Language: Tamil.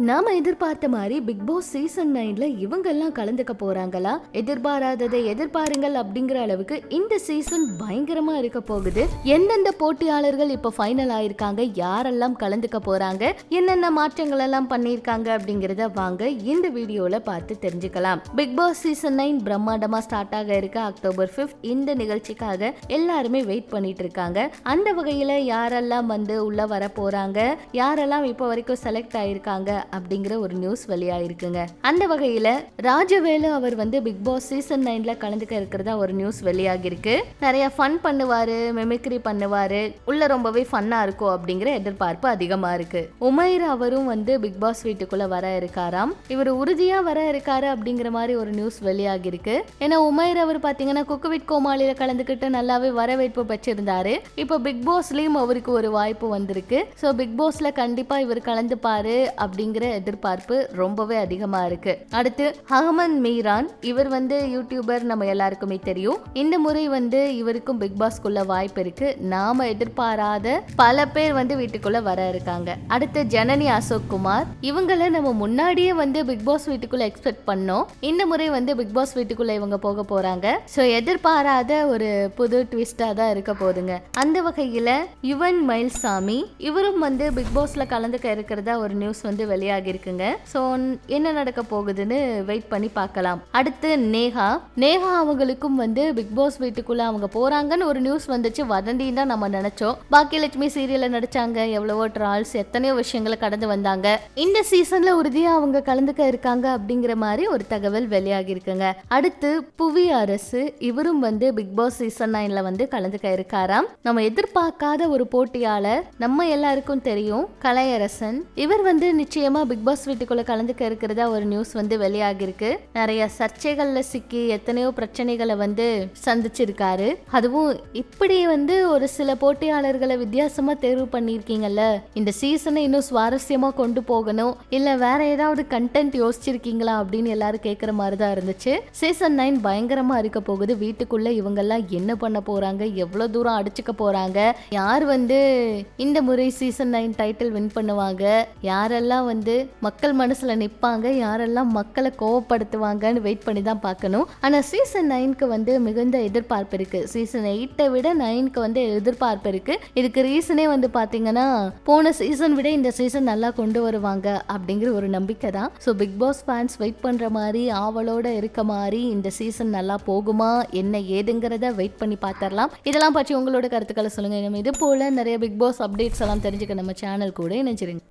நாம எதிர்பார்த்த மாதிரி பிக் பாஸ் சீசன் 9ல இவங்க எல்லாம் கலந்துக்க போறாங்களா? எதிர்பாராததை எதிர்பாருங்கள் அப்படிங்கிற அளவுக்கு இந்த சீசன் பயங்கரமா இருக்க போகுது. எந்தெந்த போட்டியாளர்கள் இப்ப ஃபைனல் ஆயிருக்காங்க, யாரெல்லாம் கலந்துக்க போறாங்க, என்னென்ன மாற்றங்கள் எல்லாம் பண்ணிருக்காங்க அப்படிங்கறத வாங்க இந்த வீடியோல பார்த்து தெரிஞ்சுக்கலாம். பிக் பாஸ் சீசன் 9 பிரம்மாண்டமா ஸ்டார்ட் ஆக இருக்க அக்டோபர் 5 இந்த நிகழ்ச்சிக்காக எல்லாருமே வெயிட் பண்ணிட்டு இருக்காங்க. அந்த வகையில யாரெல்லாம் வந்து உள்ள வர போறாங்க, யாரெல்லாம் இப்ப வரைக்கும் செலக்ட் ஆயிருக்காங்க அப்படிங்கிற ஒரு நியூஸ் வெளியாயிருக்குங்க. அந்த வகையில ராஜவேலு அவர் வந்து பிக் பாஸ் சீசன் 9ல கலந்துக்க இருக்கிறதா ஒரு நியூஸ் வெளியாகிருக்கு. நிறைய ஃபன் பண்ணுவாரு, மெமிக்ரி பண்ணுவாரு, உள்ள ரொம்பவே ஃபன்னா இருக்கும் அப்படிங்கிற எதிர்பார்ப்பு அதிகமா இருக்கு. உமைர் அவரும் வந்து பிக் பாஸ் வீட்டுக்குள்ள வர இருக்காராம். இவர் உறுதியா வர இருக்காரு அப்படிங்கிற மாதிரி ஒரு நியூஸ் வெளியாகிருக்கு. ஏன்னா உமைர் அவர் பாத்தீங்கன்னா குக்கு வித் கோமாளியில கலந்துக்கிட்டு நல்லாவே வரவேற்பு பெற்றிருந்தாரு. இப்போ பிக் பாஸ்லயும் அவருக்கு ஒரு வாய்ப்பு வந்திருக்கு. ஸோ பிக் பாஸ்ல கண்டிப்பா இவர் கலந்துப்பாரு அப்படிங்கிற எதிர்பார்ப்பு ரொம்பவே அதிகமா இருக்கு. அடுத்து அகமது மீரான், இவர் வந்து யூடியூபர், நம்ம எல்லாருக்குமே தெரியும். இந்த முறை வந்து இவருக்கும் பிக் பாஸ்க்குள்ள வாய்ப்பு இருக்கு. நாம எதிர்பாராத பல பேர் வந்து வீட்டுக்குள்ள வர இருக்காங்க. அடுத்து ஜனனி அசோக் குமார், இவங்கள நம்ம முன்னாடியே வந்து பிக் பாஸ் வீட்டுக்குள்ள எக்ஸ்பெக்ட் பண்ணோம். இந்த முறை வந்து பிக் பாஸ் வீட்டுக்குள்ள இவங்க போக போறாங்க. ஸோ எதிர்பாராத ஒரு புது ட்விஸ்டா தான் இருக்க போதுங்க. அந்த வகையில யுவன் மயில்சாமி இவரும் வந்து பிக் பாஸ்ல கலந்துக்க இருக்கிறதா ஒரு நியூஸ் வந்து வெளியாகி இருக்குங்க. சோ என்ன நடக்க போகுதுன்னு வெயிட் பண்ணி பார்க்கலாம். அடுத்து நேஹா அவங்களுக்கும் வந்து பிக் பாஸ் வீட்டுக்குள்ள அவங்க போறாங்கன்னு ஒரு நியூஸ் வந்துச்சு. வதந்தின்னு தான் நம்ம நினைச்சோம். பாக்கியலட்சுமி சீரியல்ல நடிச்சாங்க, எவ்வளவோ ட்ரால்ஸ், எத்தனையோ விஷயங்களை கடந்து வந்தாங்க. இந்த சீசன்ல உறுதியா அவங்க கலந்துக்க இருக்காங்க அப்படிங்கிற மாதிரி ஒரு தகவல் வெளியாகி இருக்குங்க. அடுத்து புவி அரசு, இவரும் வந்து பிக் பாஸ் சீசன் 9ல வந்து கலந்துக்க இருக்காராம். நம்ம எதிர்பார்க்காத ஒரு போட்டியாளர், நம்ம எல்லாருக்கும் தெரியும் கலையரசன். இவர் வந்து நிச்சயமா பிக் பாஸ் வீட்டுக்குள்ள கலந்துக்க இருக்கிறதா ஒரு நியூஸ் வந்து வெளியாகி இருக்கு. நிறைய சர்ச்சைகள்ல சிக்கி எத்தனையோ பிரச்சனைகளை வந்து சந்திச்சிருக்காரு. அதுவும் இப்படி வந்து ஒரு சில போட்டியாளர்களை வித்தியாசமா தேர்வு பண்ணிருக்கீங்கல்ல, இந்த சீசனை இன்னும் சுவாரஸ்யமா கொண்டு போகணும், இல்ல வேற ஏதாவது கண்டென்ட் யோசிச்சிருக்கீங்களா அப்படின்னு எல்லாரும் கேட்கிற மாதிரி தான் இருந்துச்சு. சீசன் 9 பயங்கரமா இருக்க போகுது. வீட்டுக்குள்ள இவங்க எல்லாம் என்ன பண்ண போறாங்க, எவ்வளவு தூரம் அடிச்சுக்க போறாங்க, யார் வந்து இந்த முறை சீசன் 9 டைட்டில் வின் பண்ணுவாங்க, யாரெல்லாம் வந்து மக்கள் மனசுல நிப்பாங்க, யாரெல்லாம் மக்களை கோவப்படுத்துவாங்கன்னு வெயிட் பண்ணி தான் பார்க்கணும். ஆனா சீசன் 9க்கு வந்து மிகுந்த எதிர்பார்ப்பு இருக்கு. சீசன் 8 விட 9க்கு வந்து எதிர்பார்ப்பு இருக்கு. இதுக்கு ரீசனே வந்து பாத்தீங்கன்னா போன சீசன் விட இந்த சீசன் நல்லா கொண்டு வருவாங்க அப்படிங்கிற ஒரு நம்பிக்கை தான். So Bigg Boss fans wait பண்ற மாதிரி, ஆவலோட இருக்க மாதிரி இந்த சீசன் நல்லா போகுமா என்ன ஏதுங்கிறத வெயிட் பண்ணி பார்த்துடலாம். இதெல்லாம் பற்றி உங்களோட கருத்துக்களை சொல்லுங்க. நம்ம இது போல நிறைய பிக் பாஸ் அப்டேட்ஸ் எல்லாம் தெரிஞ்சுக்க நம்ம சேனல் கூட இணைஞ்சிருங்க.